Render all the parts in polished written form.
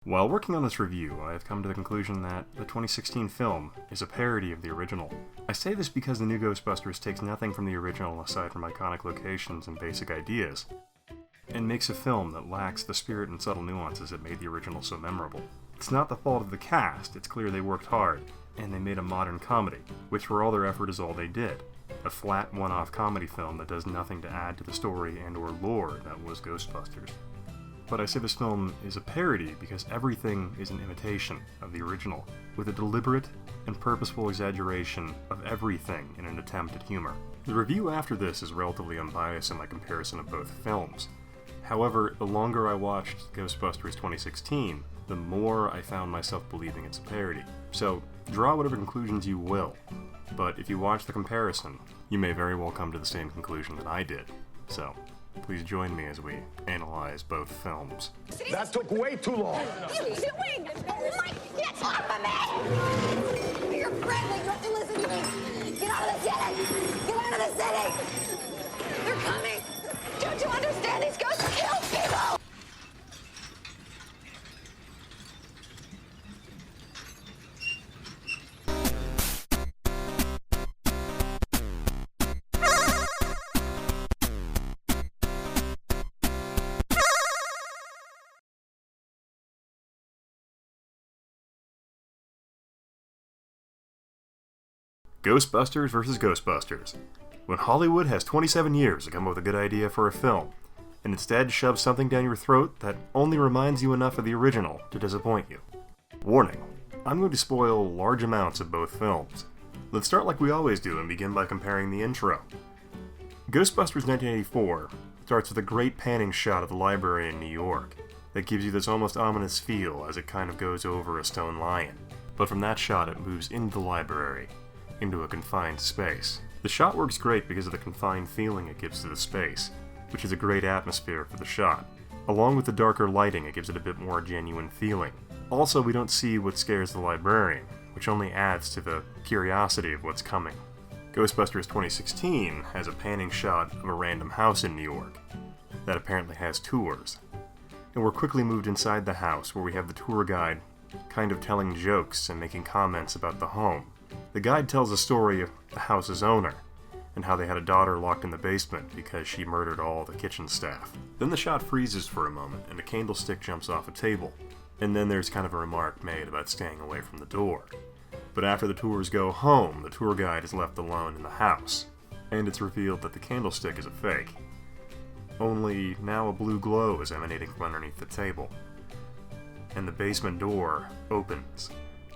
While working on this review, I have come to the conclusion that the 2016 film is a parody of the original. I say this because the new Ghostbusters takes nothing from the original aside from iconic locations and basic ideas, and makes a film that lacks the spirit and subtle nuances that made the original so memorable. It's not the fault of the cast, it's clear they worked hard, and they made a modern comedy, which for all their effort is all they did. A flat, one-off comedy film that does nothing to add to the story and or lore that was Ghostbusters. But I say this film is a parody because everything is an imitation of the original, with a deliberate and purposeful exaggeration of everything in an attempt at humor. The review after this is relatively unbiased in my comparison of both films. However, the longer I watched Ghostbusters 2016, the more I found myself believing it's a parody. So, draw whatever conclusions you will, but if you watch the comparison, you may very well come to the same conclusion that I did. So, please join me as we analyze both films. That took way too long. What are you doing? Oh my, get off of me! You're friendly, you have to listen to me. Get out of the city! Get out of the city! They're coming! Don't you understand? These ghosts kill people! Ghostbusters vs. Ghostbusters. When Hollywood has 27 years to come up with a good idea for a film, and instead shoves something down your throat that only reminds you enough of the original to disappoint you. Warning, I'm going to spoil large amounts of both films. Let's start like we always do and begin by comparing the intro. Ghostbusters 1984 starts with a great panning shot of the library in New York that gives you this almost ominous feel as it kind of goes over a stone lion. But from that shot it moves into the library, into a confined space. The shot works great because of the confined feeling it gives to the space, which is a great atmosphere for the shot. Along with the darker lighting, it gives it a bit more genuine feeling. Also, we don't see what scares the librarian, which only adds to the curiosity of what's coming. Ghostbusters 2016 has a panning shot of a random house in New York that apparently has tours. And we're quickly moved inside the house where we have the tour guide kind of telling jokes and making comments about the home. The guide tells the story of the house's owner, and how they had a daughter locked in the basement because she murdered all the kitchen staff. Then the shot freezes for a moment, and a candlestick jumps off a table, and then there's kind of a remark made about staying away from the door. But after the tours go home, the tour guide is left alone in the house, and it's revealed that the candlestick is a fake. Only now a blue glow is emanating from underneath the table, and the basement door opens.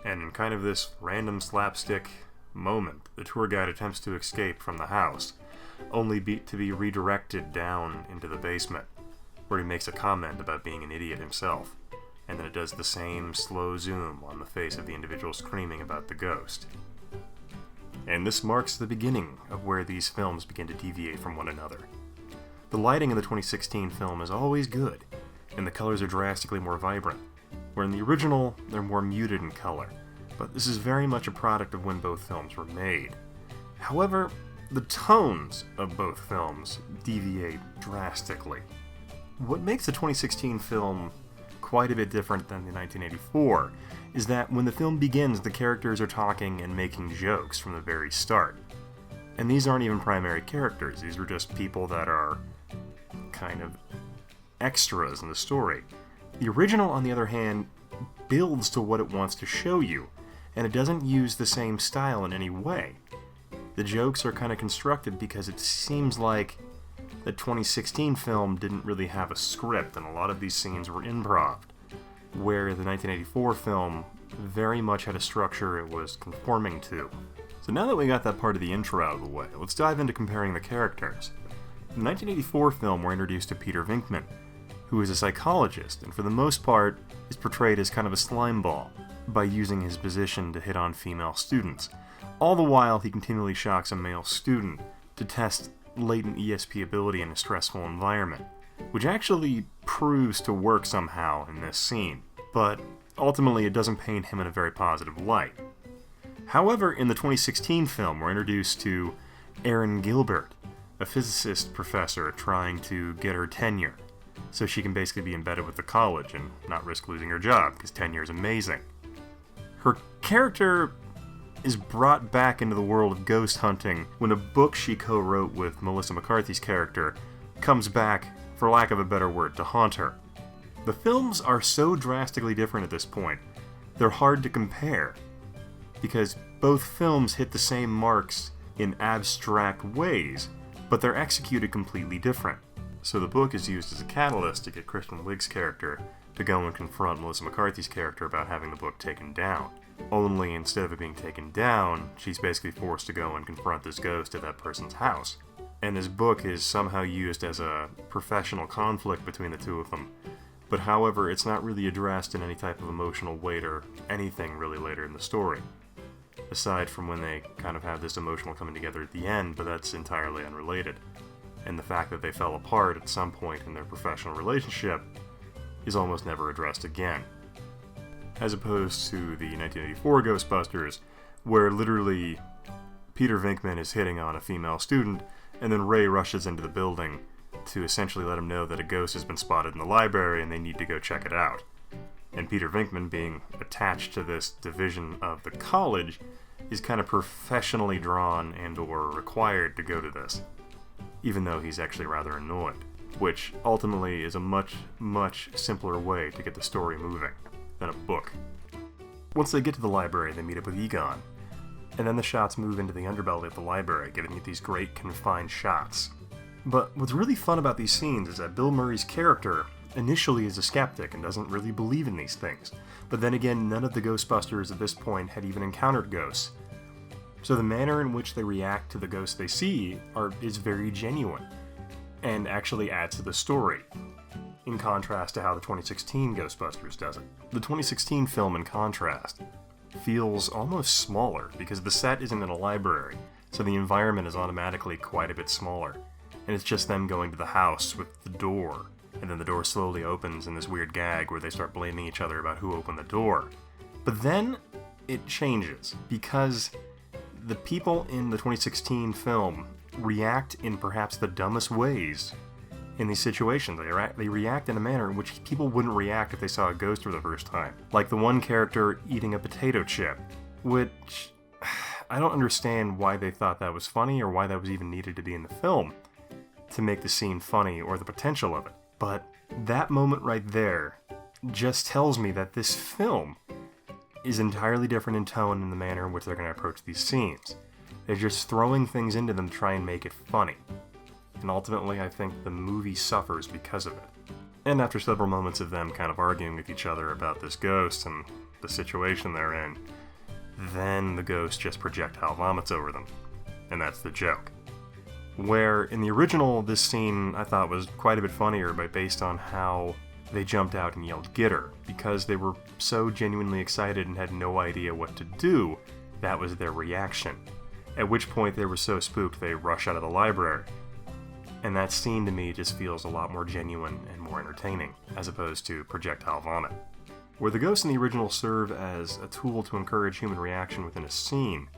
And in kind of this random slapstick moment, the tour guide attempts to escape from the house, only to be redirected down into the basement, where he makes a comment about being an idiot himself, and then it does the same slow zoom on the face of the individual screaming about the ghost. And this marks the beginning of where these films begin to deviate from one another. The lighting in the 2016 film is always good, and the colors are drastically more vibrant, where in the original, they're more muted in color, but this is very much a product of when both films were made. However, the tones of both films deviate drastically. What makes the 2016 film quite a bit different than the 1984 is that when the film begins, the characters are talking and making jokes from the very start. And these aren't even primary characters, these are just people that are kind of extras in the story. The original, on the other hand, builds to what it wants to show you, and it doesn't use the same style in any way. The jokes are kind of constructed because it seems like the 2016 film didn't really have a script, and a lot of these scenes were improv, where the 1984 film very much had a structure it was conforming to. So now that we got that part of the intro out of the way, let's dive into comparing the characters. In the 1984 film, we're introduced to Peter Venkman, who is a psychologist, and for the most part is portrayed as kind of a slimeball by using his position to hit on female students. All the while, he continually shocks a male student to test latent ESP ability in a stressful environment, which actually proves to work somehow in this scene, but ultimately it doesn't paint him in a very positive light. However, in the 2016 film, we're introduced to Erin Gilbert, a physicist professor trying to get her tenure, so she can basically be embedded with the college and not risk losing her job, because tenure is amazing. Her character is brought back into the world of ghost hunting when a book she co-wrote with Melissa McCarthy's character comes back, for lack of a better word, to haunt her. The films are so drastically different at this point, they're hard to compare, because both films hit the same marks in abstract ways, but they're executed completely different. So the book is used as a catalyst to get Kristen Wiig's character to go and confront Melissa McCarthy's character about having the book taken down. Only instead of it being taken down, she's basically forced to go and confront this ghost at that person's house. And this book is somehow used as a professional conflict between the two of them. But however, it's not really addressed in any type of emotional weight or anything really later in the story. Aside from when they kind of have this emotional coming together at the end, but that's entirely unrelated. And the fact that they fell apart at some point in their professional relationship is almost never addressed again. As opposed to the 1984 Ghostbusters, where literally Peter Venkman is hitting on a female student, and then Ray rushes into the building to essentially let him know that a ghost has been spotted in the library and they need to go check it out. And Peter Venkman, being attached to this division of the college, is kind of professionally drawn and or required to go to this, even though he's actually rather annoyed, which ultimately is a much, much simpler way to get the story moving than a book. Once they get to the library, they meet up with Egon, and then the shots move into the underbelly of the library, giving you these great confined shots. But what's really fun about these scenes is that Bill Murray's character initially is a skeptic and doesn't really believe in these things, but then again, none of the Ghostbusters at this point had even encountered ghosts. So the manner in which they react to the ghosts they see is very genuine, and actually adds to the story, in contrast to how the 2016 Ghostbusters does it. The 2016 film, in contrast, feels almost smaller because the set isn't in a library, so the environment is automatically quite a bit smaller, and it's just them going to the house with the door, and then the door slowly opens in this weird gag where they start blaming each other about who opened the door. But then it changes, because the people in the 2016 film react in perhaps the dumbest ways in these situations. They react in a manner in which people wouldn't react if they saw a ghost for the first time. Like the one character eating a potato chip, which I don't understand why they thought that was funny or why that was even needed to be in the film to make the scene funny or the potential of it. But that moment right there just tells me that this film is entirely different in tone in the manner in which they're going to approach these scenes. They're just throwing things into them to try and make it funny. And ultimately, I think the movie suffers because of it. And after several moments of them kind of arguing with each other about this ghost and the situation they're in, then the ghost just projectile vomits over them. And that's the joke. Where in the original, this scene I thought was quite a bit funnier, but based on how they jumped out and yelled "Get her!" because they were so genuinely excited and had no idea what to do, that was their reaction. At which point they were so spooked they rush out of the library. And that scene to me just feels a lot more genuine and more entertaining, as opposed to projectile vomit. Where the ghosts in the original serve as a tool to encourage human reaction within a scene,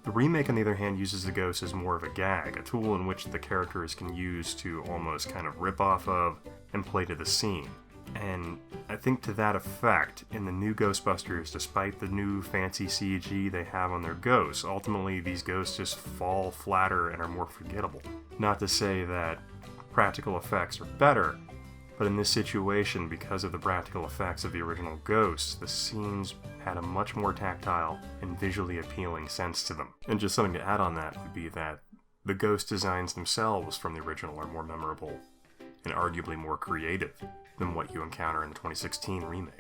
the remake on the other hand uses the ghosts as more of a gag, a tool in which the characters can use to almost kind of rip off of and play to the scene. And I think to that effect, in the new Ghostbusters, despite the new fancy CG they have on their ghosts, ultimately these ghosts just fall flatter and are more forgettable. Not to say that practical effects are better, but in this situation, because of the practical effects of the original ghosts, the scenes had a much more tactile and visually appealing sense to them. And just something to add on that would be that the ghost designs themselves from the original are more memorable and arguably more creative than what you encounter in the 2016 remake.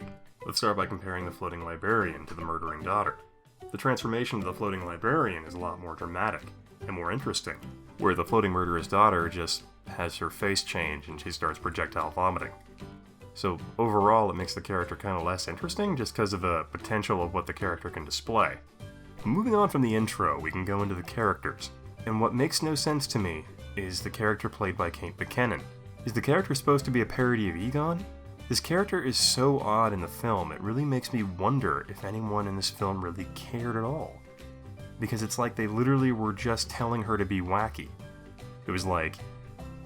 Let's start by comparing the floating librarian to the murdering daughter. The transformation of the floating librarian is a lot more dramatic and more interesting, where the floating murderous daughter just has her face change and she starts projectile vomiting. So overall it makes the character kind of less interesting just because of the potential of what the character can display. Moving on from the intro, we can go into the characters. And what makes no sense to me is the character played by Kate McKinnon. Is the character supposed to be a parody of Egon? This character is so odd in the film, it really makes me wonder if anyone in this film really cared at all. Because it's like they literally were just telling her to be wacky. It was like,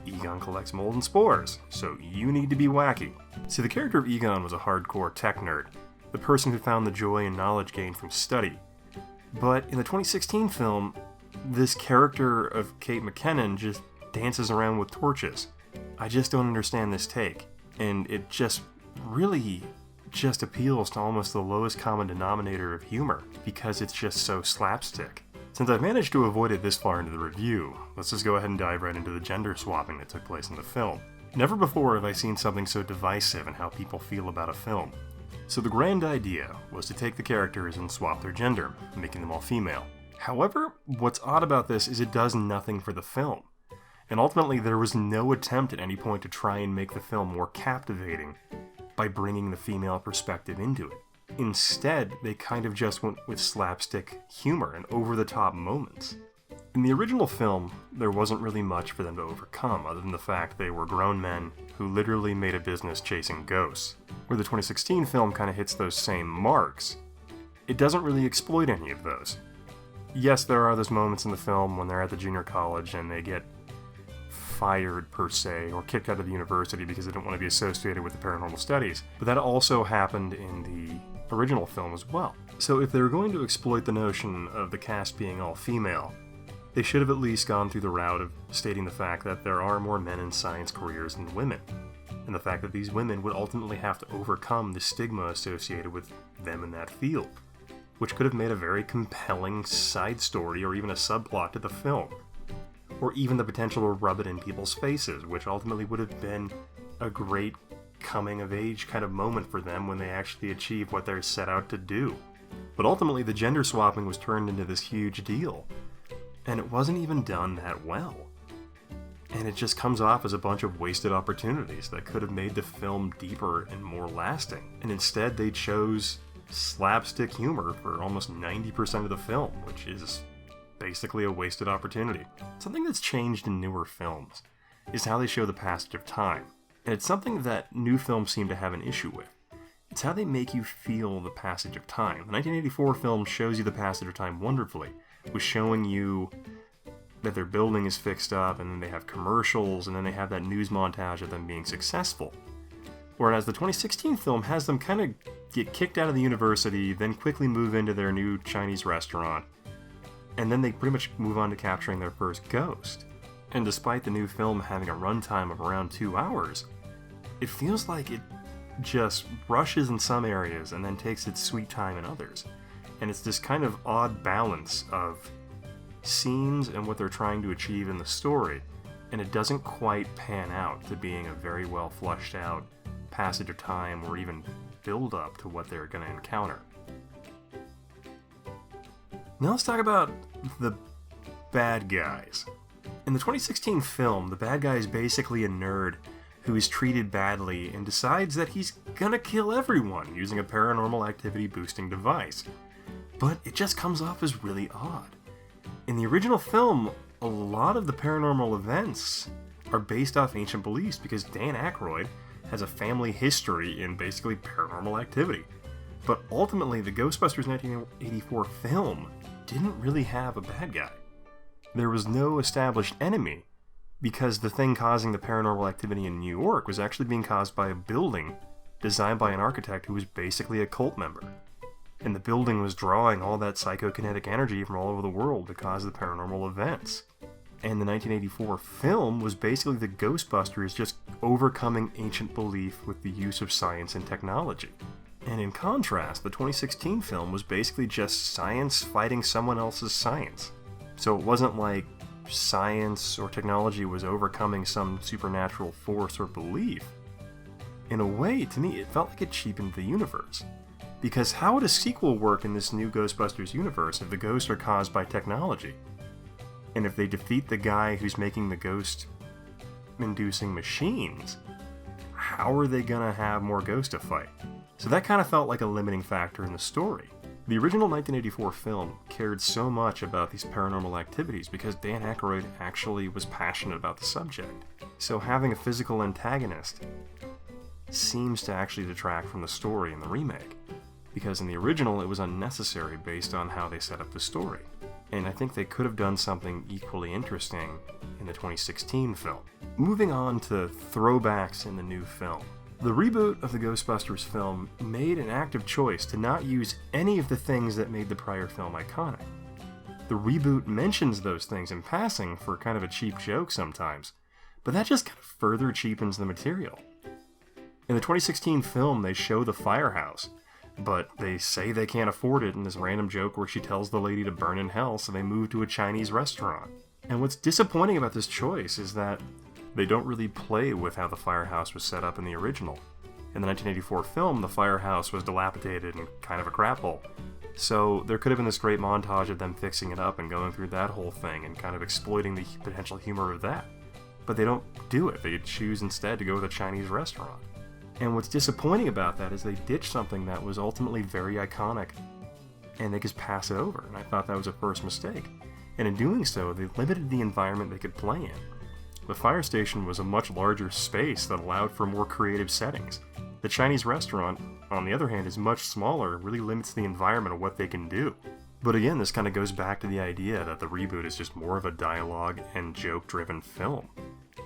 Egon collects mold and spores, so you need to be wacky. See, the character of Egon was a hardcore tech nerd, the person who found the joy and knowledge gained from study. But in the 2016 film, this character of Kate McKinnon just dances around with torches. I just don't understand this take, and it just really just appeals to almost the lowest common denominator of humor, because it's just so slapstick. Since I've managed to avoid it this far into the review, let's just go ahead and dive right into the gender swapping that took place in the film. Never before have I seen something so divisive in how people feel about a film. So the grand idea was to take the characters and swap their gender, making them all female. However, what's odd about this is it does nothing for the film. And ultimately, there was no attempt at any point to try and make the film more captivating by bringing the female perspective into it. Instead, they kind of just went with slapstick humor and over-the-top moments. In the original film, there wasn't really much for them to overcome, other than the fact they were grown men who literally made a business chasing ghosts. Where the 2016 film kind of hits those same marks, it doesn't really exploit any of those. Yes, there are those moments in the film when they're at the junior college and they get fired, per se, or kicked out of the university because they don't want to be associated with the paranormal studies, but that also happened in the original film as well. So if they were going to exploit the notion of the cast being all female, they should have at least gone through the route of stating the fact that there are more men in science careers than women, and the fact that these women would ultimately have to overcome the stigma associated with them in that field, which could have made a very compelling side story or even a subplot to the film, or even the potential to rub it in people's faces, which ultimately would have been a great coming-of-age kind of moment for them when they actually achieve what they're set out to do. But ultimately, the gender swapping was turned into this huge deal, and it wasn't even done that well. And it just comes off as a bunch of wasted opportunities that could have made the film deeper and more lasting. And instead, they chose slapstick humor for almost 90% of the film, which is basically a wasted opportunity. Something that's changed in newer films is how they show the passage of time, and it's something that new films seem to have an issue with. It's how they make you feel the passage of time. The 1984 film shows you the passage of time wonderfully, with showing you that their building is fixed up, and then they have commercials, and then they have that news montage of them being successful. Whereas the 2016 film has them kind of get kicked out of the university, then quickly move into their new Chinese restaurant, and then they pretty much move on to capturing their first ghost. And despite the new film having a runtime of around 2 hours, it feels like it just rushes in some areas and then takes its sweet time in others. And it's this kind of odd balance of scenes and what they're trying to achieve in the story, and it doesn't quite pan out to being a very well fleshed out passage of time or even build up to what they're going to encounter. Now let's talk about the bad guys. In the 2016 film, the bad guy is basically a nerd who is treated badly and decides that he's gonna kill everyone using a paranormal activity boosting device. But it just comes off as really odd. In the original film, a lot of the paranormal events are based off ancient beliefs because Dan Aykroyd has a family history in basically paranormal activity. But ultimately, the Ghostbusters 1984 film didn't really have a bad guy. There was no established enemy, because the thing causing the paranormal activity in New York was actually being caused by a building designed by an architect who was basically a cult member. And the building was drawing all that psychokinetic energy from all over the world to cause the paranormal events. And the 1984 film was basically the Ghostbusters just overcoming ancient belief with the use of science and technology. And in contrast, the 2016 film was basically just science fighting someone else's science. So it wasn't like science or technology was overcoming some supernatural force or belief. In a way, to me, it felt like it cheapened the universe. Because how would a sequel work in this new Ghostbusters universe if the ghosts are caused by technology? And if they defeat the guy who's making the ghost-inducing machines, how are they gonna have more ghosts to fight? So that kind of felt like a limiting factor in the story. The original 1984 film cared so much about these paranormal activities because Dan Aykroyd actually was passionate about the subject. So having a physical antagonist seems to actually detract from the story in the remake, because in the original it was unnecessary based on how they set up the story. And I think they could have done something equally interesting in the 2016 film. Moving on to throwbacks in the new film. The reboot of the Ghostbusters film made an active choice to not use any of the things that made the prior film iconic. The reboot mentions those things in passing for kind of a cheap joke sometimes, but that just kind of further cheapens the material. In the 2016 film, they show the firehouse, but they say they can't afford it in this random joke where she tells the lady to burn in hell, so they move to a Chinese restaurant. And what's disappointing about this choice is that they don't really play with how the firehouse was set up in the original. In the 1984 film, the firehouse was dilapidated and kind of a crap hole. So there could have been this great montage of them fixing it up and going through that whole thing and kind of exploiting the potential humor of that. But they don't do it. They choose instead to go with a Chinese restaurant. And what's disappointing about that is they ditched something that was ultimately very iconic, and they just pass it over, and I thought that was a first mistake. And in doing so, they limited the environment they could play in. The fire station was a much larger space that allowed for more creative settings. The Chinese restaurant, on the other hand, is much smaller and really limits the environment of what they can do. But again, this kind of goes back to the idea that the reboot is just more of a dialogue and joke-driven film,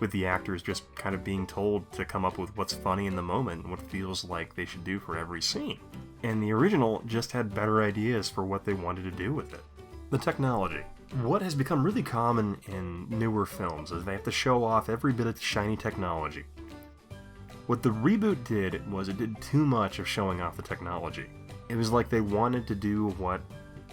with the actors just kind of being told to come up with what's funny in the moment and what feels like they should do for every scene. And the original just had better ideas for what they wanted to do with it. The technology. What has become really common in newer films is they have to show off every bit of shiny technology. What the reboot did was it did too much of showing off the technology. It was like they wanted to do what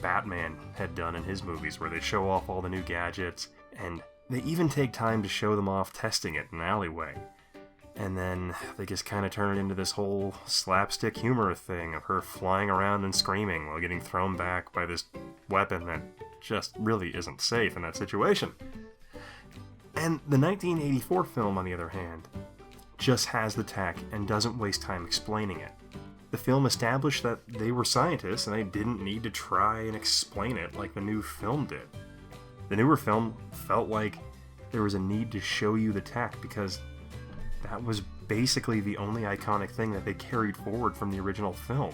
Batman had done in his movies, where they show off all the new gadgets, and they even take time to show them off testing it in an alleyway. And then they just kind of turn it into this whole slapstick humor thing of her flying around and screaming while getting thrown back by this weapon that just really isn't safe in that situation. And the 1984 film, on the other hand, just has the tech and doesn't waste time explaining it. The film established that they were scientists and they didn't need to try and explain it like the new film did. The newer film felt like there was a need to show you the tech because that was basically the only iconic thing that they carried forward from the original film.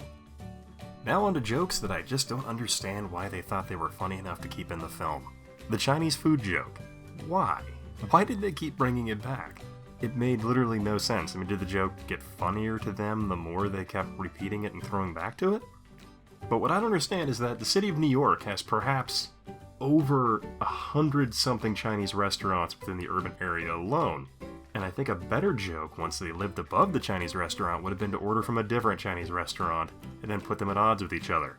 Now on to jokes that I just don't understand why they thought they were funny enough to keep in the film. The Chinese food joke. Why? Why did they keep bringing it back? It made literally no sense. I mean, did the joke get funnier to them the more they kept repeating it and throwing back to it? But what I don't understand is that the city of New York has perhaps over 100-something Chinese restaurants within the urban area alone. And I think a better joke, once they lived above the Chinese restaurant, would have been to order from a different Chinese restaurant and then put them at odds with each other.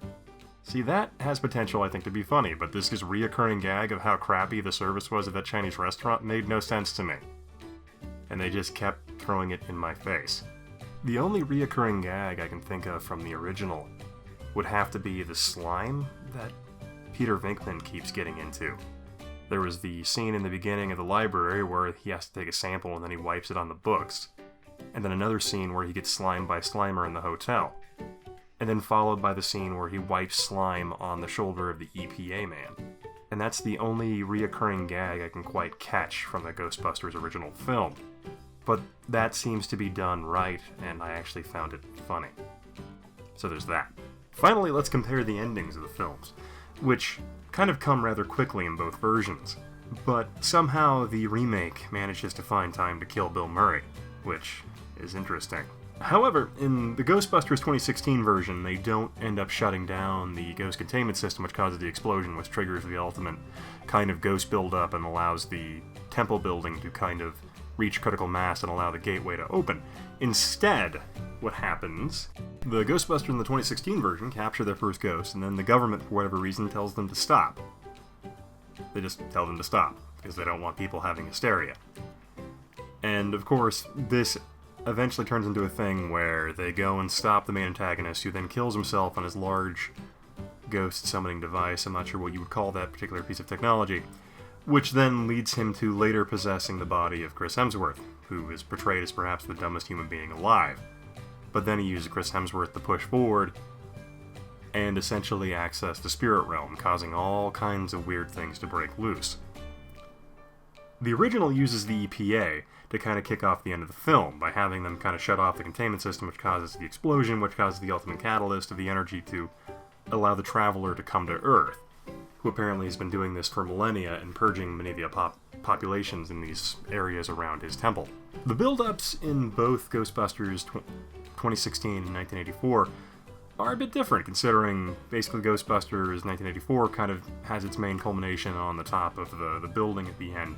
See, that has potential, I think, to be funny, but this just reoccurring gag of how crappy the service was at that Chinese restaurant made no sense to me. And they just kept throwing it in my face. The only reoccurring gag I can think of from the original would have to be the slime that Peter Venkman keeps getting into. There was the scene in the beginning of the library where he has to take a sample and then he wipes it on the books. And then another scene where he gets slimed by Slimer in the hotel. And then followed by the scene where he wipes slime on the shoulder of the EPA man. And that's the only reoccurring gag I can quite catch from the Ghostbusters original film. But that seems to be done right, and I actually found it funny. So there's that. Finally, let's compare the endings of the films, which kind of come rather quickly in both versions. But somehow the remake manages to find time to kill Bill Murray, which is interesting. However, in the Ghostbusters 2016 version, they don't end up shutting down the ghost containment system, which causes the explosion, which triggers the ultimate kind of ghost buildup and allows the temple building to kind of reach critical mass and allow the gateway to open. Instead, what happens, the Ghostbusters in the 2016 version capture their first ghost, and then the government, for whatever reason, tells them to stop. They just tell them to stop, because they don't want people having hysteria. And, of course, this eventually turns into a thing where they go and stop the main antagonist, who then kills himself on his large ghost summoning device. I'm not sure what you would call that particular piece of technology, which then leads him to later possessing the body of Chris Hemsworth, who is portrayed as perhaps the dumbest human being alive. But then he uses Chris Hemsworth to push forward and essentially access the spirit realm, causing all kinds of weird things to break loose. The original uses the EPA to kind of kick off the end of the film by having them kind of shut off the containment system, which causes the explosion, which causes the ultimate catalyst of the energy to allow the Traveler to come to Earth, who apparently has been doing this for millennia and purging many of the populations in these areas around his temple. The build-ups in both Ghostbusters 2016 and 1984 are a bit different, considering basically Ghostbusters 1984 kind of has its main culmination on the top of the building at the end,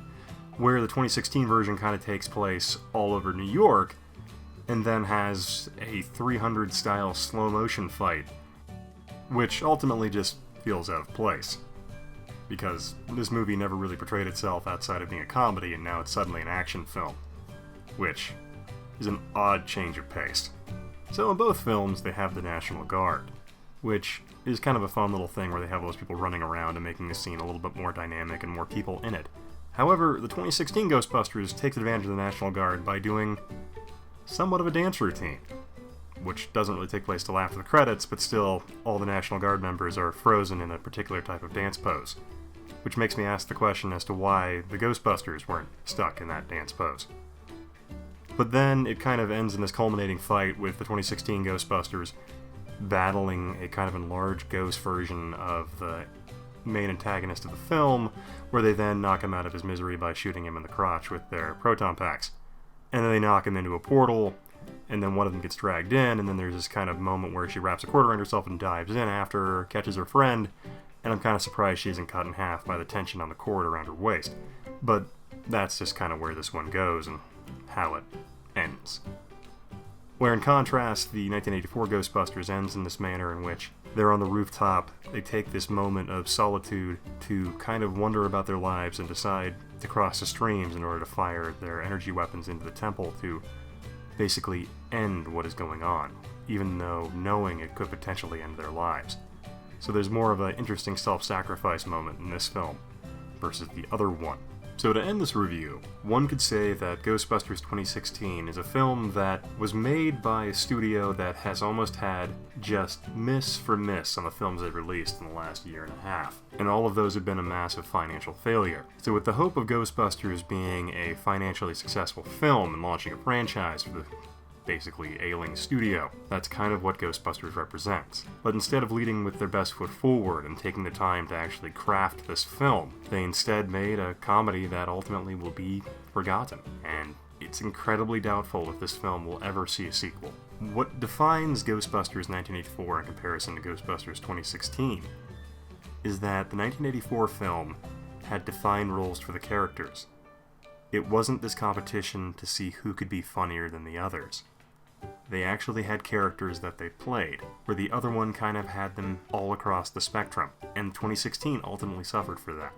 where the 2016 version kind of takes place all over New York, and then has a 300-style slow-motion fight, which ultimately just feels out of place. Because this movie never really portrayed itself outside of being a comedy, and now it's suddenly an action film, which is an odd change of pace. So in both films, they have the National Guard, which is kind of a fun little thing where they have those people running around and making the scene a little bit more dynamic and more people in it. However, the 2016 Ghostbusters takes advantage of the National Guard by doing somewhat of a dance routine, which doesn't really take place till after the credits, but still, all the National Guard members are frozen in a particular type of dance pose, which makes me ask the question as to why the Ghostbusters weren't stuck in that dance pose. But then it kind of ends in this culminating fight with the 2016 Ghostbusters battling a kind of enlarged ghost version of the main antagonist of the film, where they then knock him out of his misery by shooting him in the crotch with their proton packs. And then they knock him into a portal, and then one of them gets dragged in, and then there's this kind of moment where she wraps a cord around herself and dives in after her, catches her friend, and I'm kind of surprised she isn't cut in half by the tension on the cord around her waist. But that's just kind of where this one goes and how it ends. Where in contrast, the 1984 Ghostbusters ends in this manner in which they're on the rooftop, they take this moment of solitude to kind of wonder about their lives and decide to cross the streams in order to fire their energy weapons into the temple to basically end what is going on, even though knowing it could potentially end their lives. So there's more of an interesting self-sacrifice moment in this film versus the other one. So to end this review, one could say that Ghostbusters 2016 is a film that was made by a studio that has almost had just miss for miss on the films they've released in the last year and a half, and all of those have been a massive financial failure. So with the hope of Ghostbusters being a financially successful film and launching a franchise for the basically ailing studio, that's kind of what Ghostbusters represents. But instead of leading with their best foot forward and taking the time to actually craft this film, they instead made a comedy that ultimately will be forgotten, and it's incredibly doubtful if this film will ever see a sequel. What defines Ghostbusters 1984 in comparison to Ghostbusters 2016 is that the 1984 film had defined roles for the characters. It wasn't this competition to see who could be funnier than the others. They actually had characters that they played, where the other one kind of had them all across the spectrum, and 2016 ultimately suffered for that.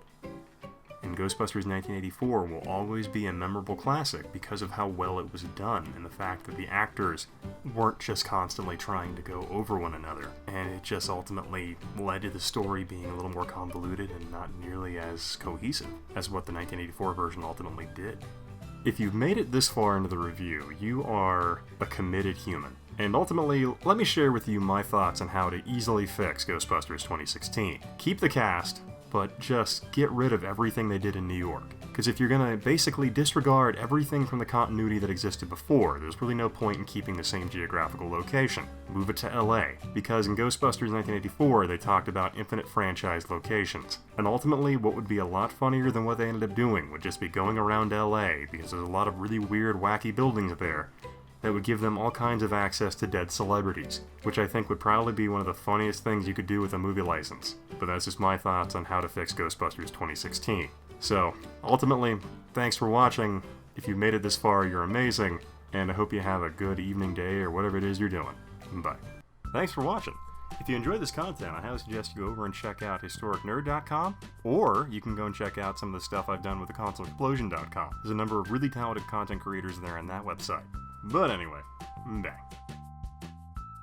And Ghostbusters 1984 will always be a memorable classic because of how well it was done, and the fact that the actors weren't just constantly trying to go over one another, and it just ultimately led to the story being a little more convoluted and not nearly as cohesive as what the 1984 version ultimately did. If you've made it this far into the review, you are a committed human. And ultimately, let me share with you my thoughts on how to easily fix Ghostbusters 2016. Keep the cast, but just get rid of everything they did in New York. Because if you're going to basically disregard everything from the continuity that existed before, there's really no point in keeping the same geographical location. Move it to LA, because in Ghostbusters 1984 they talked about infinite franchise locations. And ultimately, what would be a lot funnier than what they ended up doing would just be going around LA, because there's a lot of really weird, wacky buildings there that would give them all kinds of access to dead celebrities, which I think would probably be one of the funniest things you could do with a movie license. But that's just my thoughts on how to fix Ghostbusters 2016. So, ultimately, thanks for watching. If you've made it this far, you're amazing, and I hope you have a good evening, day, or whatever it is you're doing. Bye. Thanks for watching. If you enjoyed this content, I highly suggest you go over and check out HistoricNerd.com, or you can go and check out some of the stuff I've done with theConsoleExplosion.com. There's a number of really talented content creators there on that website. But anyway, bang.